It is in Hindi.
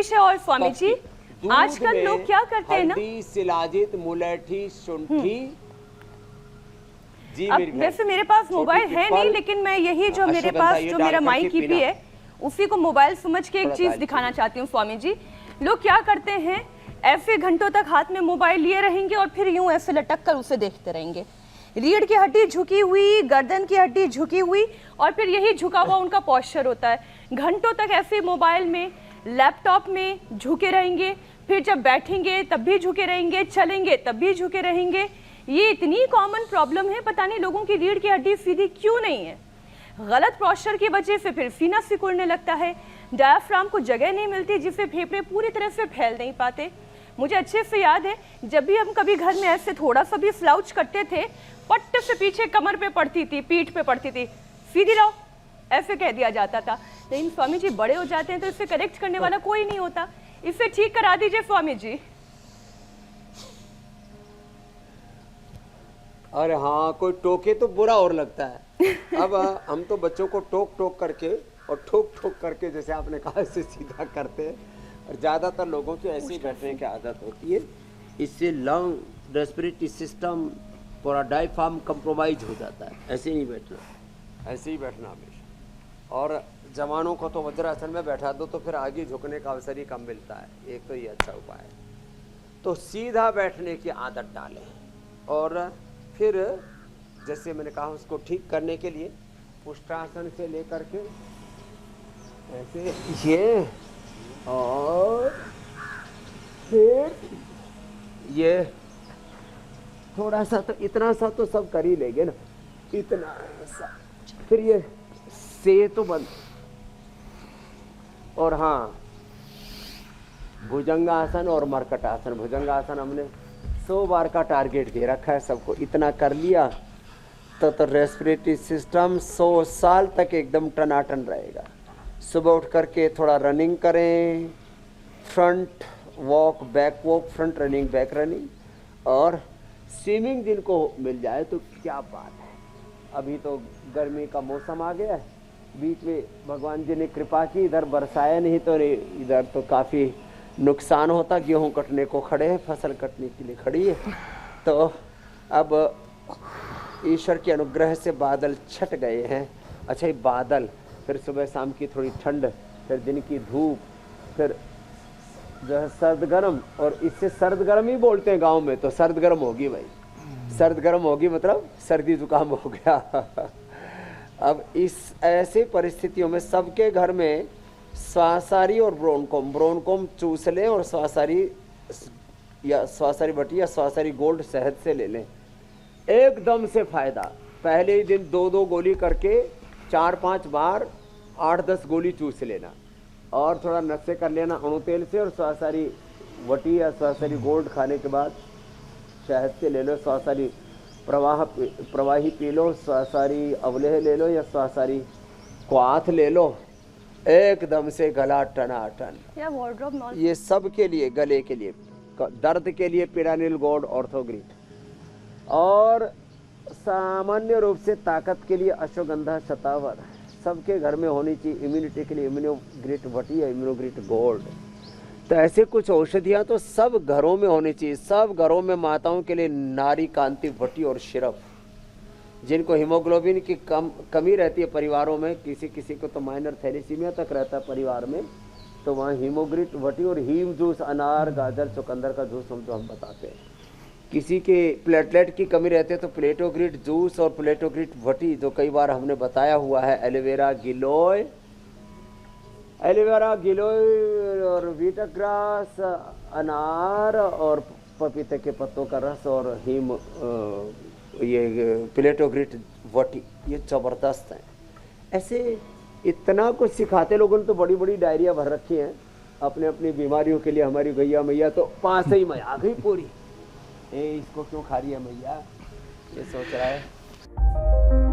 विषय और स्वामी जी, आजकल लोग क्या करते हैं ना, हल्दी, शिलाजित, मुलैठी, शुंठी। जी अब वैसे मेरे पास मोबाइल है नहीं, लेकिन मैं यही जो मेरे पास जो मेरा माई कीपी है उसी को मोबाइल समझ के एक चीज दिखाना चाहती हूँ स्वामी जी। लोग क्या करते हैं, ऐसे घंटों तक हाथ में मोबाइल लिए रहेंगे और फिर यूं ऐसे लटक कर उसे देखते रहेंगे। रीढ़ की हड्डी झुकी हुई, गर्दन की हड्डी झुकी हुई, और फिर यही झुका हुआ उनका पोस्चर होता है। घंटों तक ऐसे मोबाइल में, लैपटॉप में झुके रहेंगे, फिर जब बैठेंगे तब भी झुके रहेंगे, चलेंगे तब भी झुके रहेंगे। ये इतनी कॉमन प्रॉब्लम है, पता नहीं लोगों की रीढ़ की हड्डी सीधी क्यों नहीं है। गलत पोस्चर की वजह से फिर सीना सिकुड़ने लगता है, डायफ्राम को जगह नहीं मिलती जिससे फेफड़े पूरी तरह से फैल नहीं पाते। मुझे अच्छे से याद है, जब भी हम कभी घर में ऐसे थोड़ा सा भी स्लाउच करते थे, पट्ट से पीछे कमर पे पड़ती थी, पीठ पे पड़ती थी, सीधी रहो ऐसे कह दिया जाता था। लेकिन स्वामी जी बड़े हो जाते हैं तो इसे करेक्ट करने वाला कोई नहीं होता, इसे ठीक करा दीजिए स्वामी जी। अरे हाँ, कोई टोके तो बुरा और लगता है। अब हम तो बच्चों को टोक टोक करके और ठोक ठोक करके, जैसे आपने कहा, इससे सीधा करते हैं। और ज़्यादातर लोगों की ऐसे ही बैठने की आदत होती है। इससे लंग, रेस्पिरेटरी सिस्टम, पूरा डायफ्राम कंप्रोमाइज हो जाता है। ऐसे नहीं बैठना, ऐसे ही बैठना हमेशा। और जवानों को तो वज्रासन में बैठा दो तो फिर आगे झुकने का अवसर ही कम मिलता है। एक तो ये अच्छा उपाय है। तो सीधा बैठने की आदत डालें, और फिर जैसे मैंने कहा उसको ठीक करने के लिए पुष्टासन से लेकर के ऐसे ये, और फिर ये थोड़ा सा, तो इतना सा तो सब कर ही लेंगे ना, इतना सा। फिर ये से तो बंद। और हाँ, भुजंगासन और मरकटासन। भुजंगासन हमने 100 बार का टारगेट दे रखा है सबको, इतना कर लिया तो रेस्पिरेटरी सिस्टम 100 साल तक एकदम टनाटन रहेगा। सुबह उठ करके थोड़ा रनिंग करें, front walk, back walk, front running, back running, और स्विमिंग जिनको मिल जाए तो क्या बात है। अभी तो गर्मी का मौसम आ गया है, बीच में भगवान जी ने कृपा की, इधर बरसाया नहीं तो इधर तो काफ़ी नुकसान होता। गेहूं कटने को खड़े हैं, फसल कटने के लिए खड़ी है। तो अब ईश्वर के अनुग्रह से बादल छट गए हैं। अच्छा, ये बादल, फिर सुबह शाम की थोड़ी ठंड, फिर दिन की धूप, फिर जो है सर्द गर्म, और इससे सर्द गर्म ही बोलते हैं गांव में, तो सर्द गर्म होगी भाई, सर्द गर्म होगी मतलब सर्दी जुकाम हो गया। अब इस ऐसे परिस्थितियों में सबके घर में स्वासारी और ब्रोनकोम चूस लें, और स्वासारी या स्वासारी बटी या स्वासारी गोल्ड शहद से ले लें, एकदम से फायदा। पहले ही दिन 2-2 गोली करके 4-5 बार 8-10 गोली चूस लेना, और थोड़ा नशे कर लेना अणु तेल से, और स्वासारी वटी या स्वासारी गोल्ड खाने के बाद शहद से ले लो। स्वासारी प्रवाही पी लो, स्वासारी अवलेह ले लो, या स्वासारी क्वाथ ले लो, एकदम से गला टनाटन। ये सब के लिए, गले के लिए, दर्द के लिए पिरानिल गोल्ड ऑर्थोग्रिट, और सामान्य रूप से ताकत के लिए अश्वगंधा शतावर सबके घर में होनी चाहिए। इम्यूनिटी के लिए इम्यूनोग्रिट वटी या इम्यूनोग्रिट गोल्ड। तो ऐसे कुछ औषधियाँ तो सब घरों में होनी चाहिए। सब घरों में माताओं के लिए नारी कांति वटी और सिरप, जिनको हीमोग्लोबिन की कमी रहती है परिवारों में, किसी किसी को तो माइनर थैलेसीमिया तक रहता है परिवार में, तो वहाँ हीमोग्रिट वटी और हीम जूस, अनार, गाजर, चुकंदर का जूस हम बताते हैं। किसी के प्लेटलेट की कमी रहती है तो प्लेटोग्रिट जूस और प्लेटोग्रिट वटी, जो कई बार हमने बताया हुआ है, एलोवेरा गिलोय, और वीटाग्रास, अनार और पपीते के पत्तों का रस, और हीम, ये प्लेटोग्रिट वटी, ये ज़बरदस्त है। ऐसे इतना कुछ सिखाते लोगों ने, तो बड़ी बड़ी डायरिया भर रखी हैं अपने अपनी बीमारियों के लिए। हमारी गैया मैया तो 5 ही में आ गई पूरी। इसको क्यों खा रही है मैया, ये सोच रहा है।